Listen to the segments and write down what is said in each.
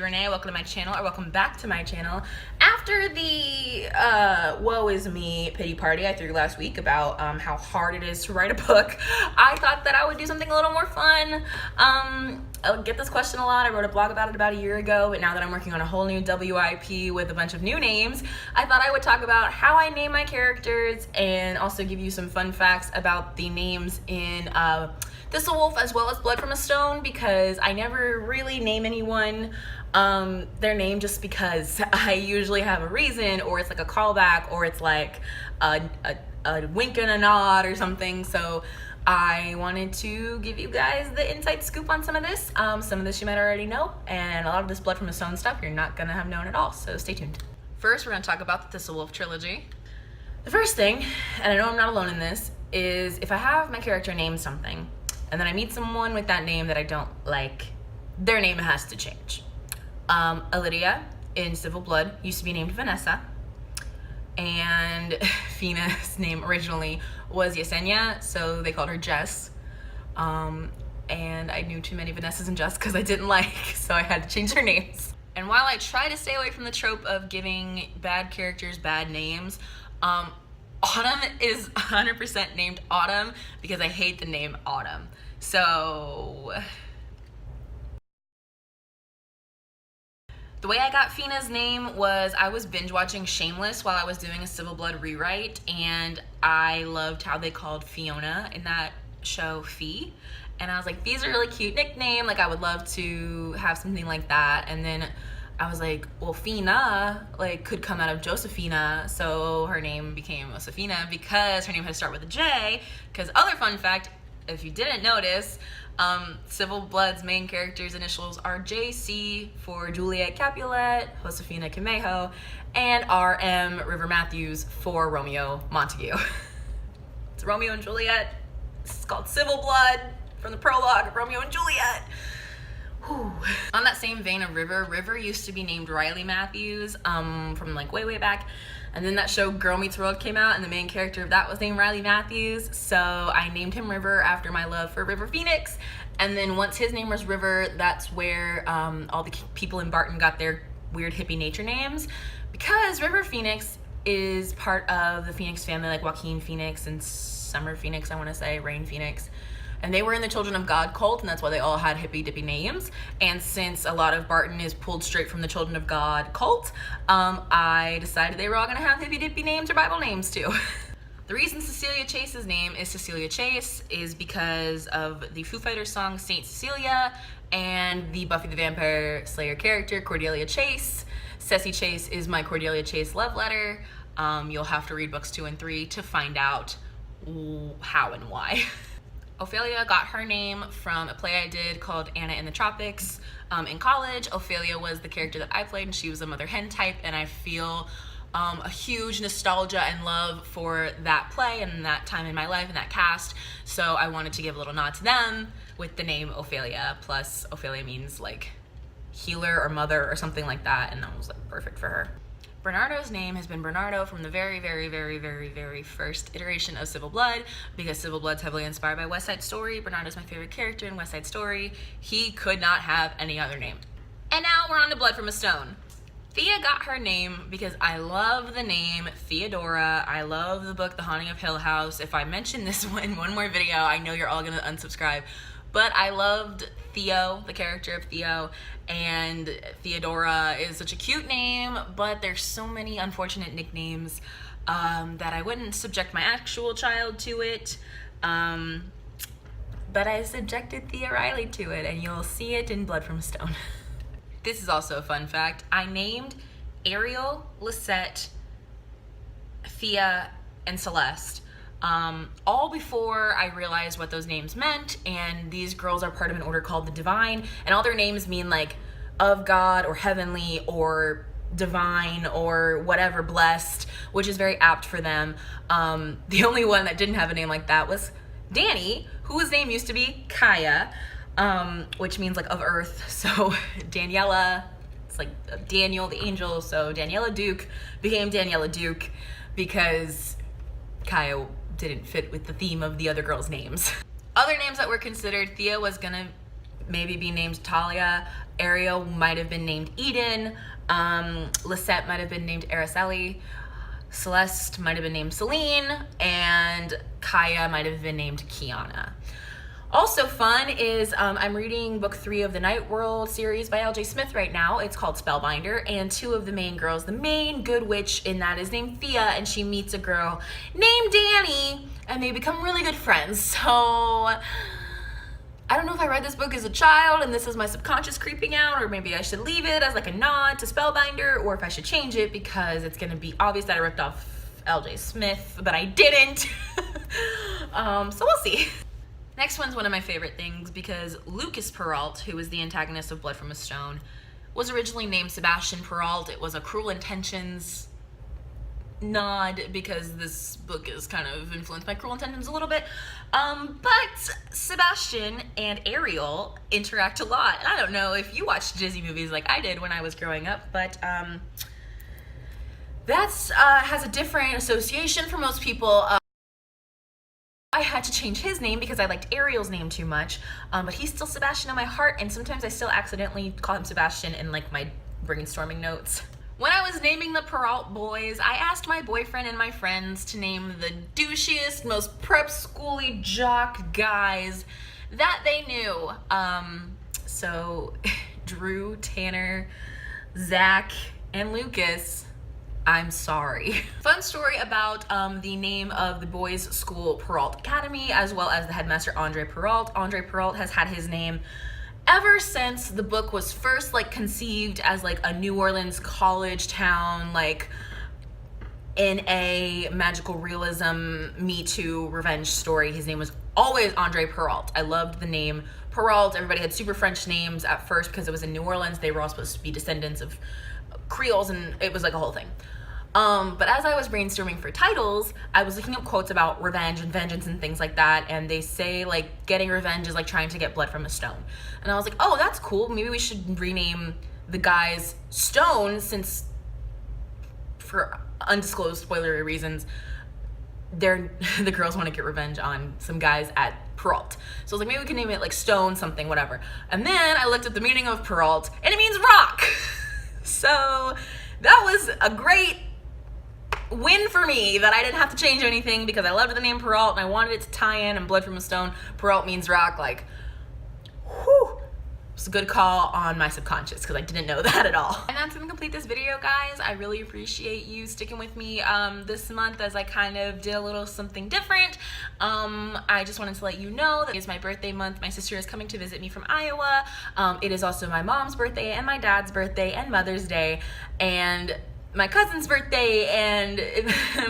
Renae. Welcome to my channel, or welcome back to my channel. After the woe is me pity party I threw last week about how hard it is to write a book, I thought that I would do something a little more fun. I get this question a lot. I wrote a blog about it about a year ago, but now that I'm working on a whole new WIP with a bunch of new names, I thought I would talk about how I name my characters and also give you some fun facts about the names in Thistlewolf as well as Blood from a Stone, because I never really name anyone their name just because I usually have a reason, or it's like a callback, or it's like a wink and a nod or something. So I wanted to give you guys the inside scoop on some of this. Some of this you might already know, and a lot of this Blood from a Stone stuff you're not gonna have known at all, so stay tuned. First, we're gonna talk about the Thistlewolf trilogy. The first thing, and I know I'm not alone in this, is if I have my character name something, and then I meet someone with that name that I don't like, their name has to change. Lydia in Civil Blood used to be named Vanessa, and Fina's name originally was Yesenia, so they called her Jess. And I knew too many Vanessas and Jess because I didn't like, so I had to change their names. And while I try to stay away from the trope of giving bad characters bad names, Autumn is 100% named Autumn because I hate the name Autumn. So the way I got Fina's name was I was binge watching Shameless while I was doing a Civil Blood rewrite, and I loved how they called Fiona in that show Fee. And I was like, these are really cute nickname. Like, I would love to have something like that. And then I was like, well, Fina like could come out of Josephina, so her name became Josephina because her name had to start with a J. Because other fun fact, if you didn't notice, Civil Blood's main character's initials are JC for Juliet Capulet, Josefina Camejo, and RM River Matthews for Romeo Montague. It's Romeo and Juliet. It's called Civil Blood from the prologue of Romeo and Juliet. Whew. On that same vein of River used to be named Riley Matthews from like way back, and then that show Girl Meets World came out and the main character of that was named Riley Matthews, so I named him River after my love for River Phoenix. And then once his name was River, that's where all the people in Barton got their weird hippie nature names, because River Phoenix is part of the Phoenix family, like Joaquin Phoenix and Summer Phoenix, I want to say, Rain Phoenix. And they were in the Children of God cult, and that's why they all had hippy dippy names. And since a lot of Barton is pulled straight from the Children of God cult, I decided they were all gonna have hippy dippy names or Bible names too. The reason Cecilia Chase's name is Cecilia Chase is because of the Foo Fighters song Saint Cecilia and the Buffy the Vampire Slayer character Cordelia Chase. Ceci Chase is my Cordelia Chase love letter. You'll have to read books 2 and 3 to find out how and why. Ophelia got her name from a play I did called Anna in the Tropics. In college, Ophelia was the character that I played, and she was a mother hen type, and I feel a huge nostalgia and love for that play and that time in my life and that cast, so I wanted to give a little nod to them with the name Ophelia. Plus, Ophelia means like healer or mother or something like that, and that was like perfect for her. Bernardo's name has been Bernardo from the very first iteration of Civil Blood, because Civil Blood's heavily inspired by West Side Story. Bernardo's my favorite character in West Side Story. He could not have any other name. And now we're on to Blood from a Stone. Thea got her name because I love the name Theodora. I love the book The Haunting of Hill House. If I mention this in one more video, I know you're all gonna unsubscribe. But I loved Theo, the character of Theo, and Theodora is such a cute name, but there's so many unfortunate nicknames that I wouldn't subject my actual child to it. But I subjected Thea Riley to it, and you'll see it in Blood from a Stone. This is also a fun fact. I named Ariel, Lisette, Thea, and Celeste all before I realized what those names meant, and these girls are part of an order called the Divine, and all their names mean like of God or heavenly or divine or whatever, blessed, which is very apt for them. The only one that didn't have a name like that was Danny, whose name used to be Kaya, which means like of earth, so Daniela, it's like Daniel the angel, so Daniela Duke became Daniela Duke because Kaya didn't fit with the theme of the other girls' names. Other names that were considered, Thea was gonna maybe be named Talia. Ariel might have been named Eden. Lisette might have been named Araceli. Celeste might have been named Celine. And Kaya might have been named Kiana. Also fun is I'm reading book 3 of the Night World series by L.J. Smith right now. It's called Spellbinder, and 2 of the main girls, the main good witch in that is named Thea, and she meets a girl named Danny, and they become really good friends. So I don't know if I read this book as a child and this is my subconscious creeping out, or maybe I should leave it as like a nod to Spellbinder, or if I should change it because it's gonna be obvious that I ripped off L.J. Smith, but I didn't. So we'll see. Next one's one of my favorite things because Lucas Perrault, who was the antagonist of Blood from a Stone, was originally named Sebastian Perrault. It was a Cruel Intentions nod because this book is kind of influenced by Cruel Intentions a little bit. But Sebastian and Ariel interact a lot. I don't know if you watched Disney movies like I did when I was growing up, but that's has a different association for most people. I had to change his name because I liked Ariel's name too much, but he's still Sebastian in my heart, and sometimes I still accidentally call him Sebastian in like my brainstorming notes. When I was naming the Perrault boys, I asked my boyfriend and my friends to name the douchiest, most prep schooly jock guys that they knew. So Drew, Tanner, Zach, and Lucas, I'm sorry. Fun story about the name of the boys' school, Perrault Academy, as well as the headmaster, Andre Perrault. Andre Perrault has had his name ever since the book was first like conceived as like a New Orleans college town, like in a magical realism, Me Too revenge story. His name was always Andre Perrault. I loved the name Perrault. Everybody had super French names at first because it was in New Orleans. They were all supposed to be descendants of Creoles, and it was like a whole thing. But as I was brainstorming for titles, I was looking up quotes about revenge and vengeance and things like that, and they say like getting revenge is like trying to get blood from a stone. And I was like, oh, that's cool. Maybe we should rename the guys Stone, since for undisclosed spoilery reasons, the girls want to get revenge on some guys at Perrault. So I was like, maybe we can name it like Stone something, whatever. And then I looked at the meaning of Perrault, and it means rock. So that was a great win for me that I didn't have to change anything because I loved the name Perrault and I wanted it to tie in, and Blood from a Stone, Perrault means rock, like, whew. It's a good call on my subconscious because I didn't know that at all. And that's gonna complete this video, guys. I really appreciate you sticking with me this month as I kind of did a little something different. I just wanted to let you know that it's my birthday month. My sister is coming to visit me from Iowa. It is also my mom's birthday and my dad's birthday and Mother's Day and my cousin's birthday and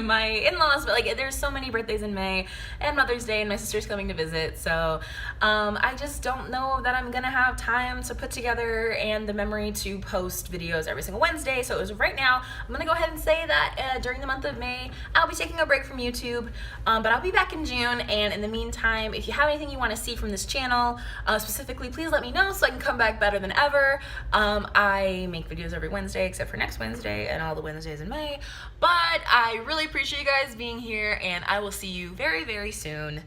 my in-laws, but like there's so many birthdays in May, and Mother's Day, and my sister's coming to visit. So I just don't know that I'm gonna have time to put together and the memory to post videos every single Wednesday. So as of right now, I'm gonna go ahead and say that during the month of May, I'll be taking a break from YouTube, but I'll be back in June. And in the meantime, if you have anything you want to see from this channel specifically, please let me know so I can come back better than ever. I make videos every Wednesday except for next Wednesday and all the Wednesdays in May, but I really appreciate you guys being here, and I will see you very, very soon.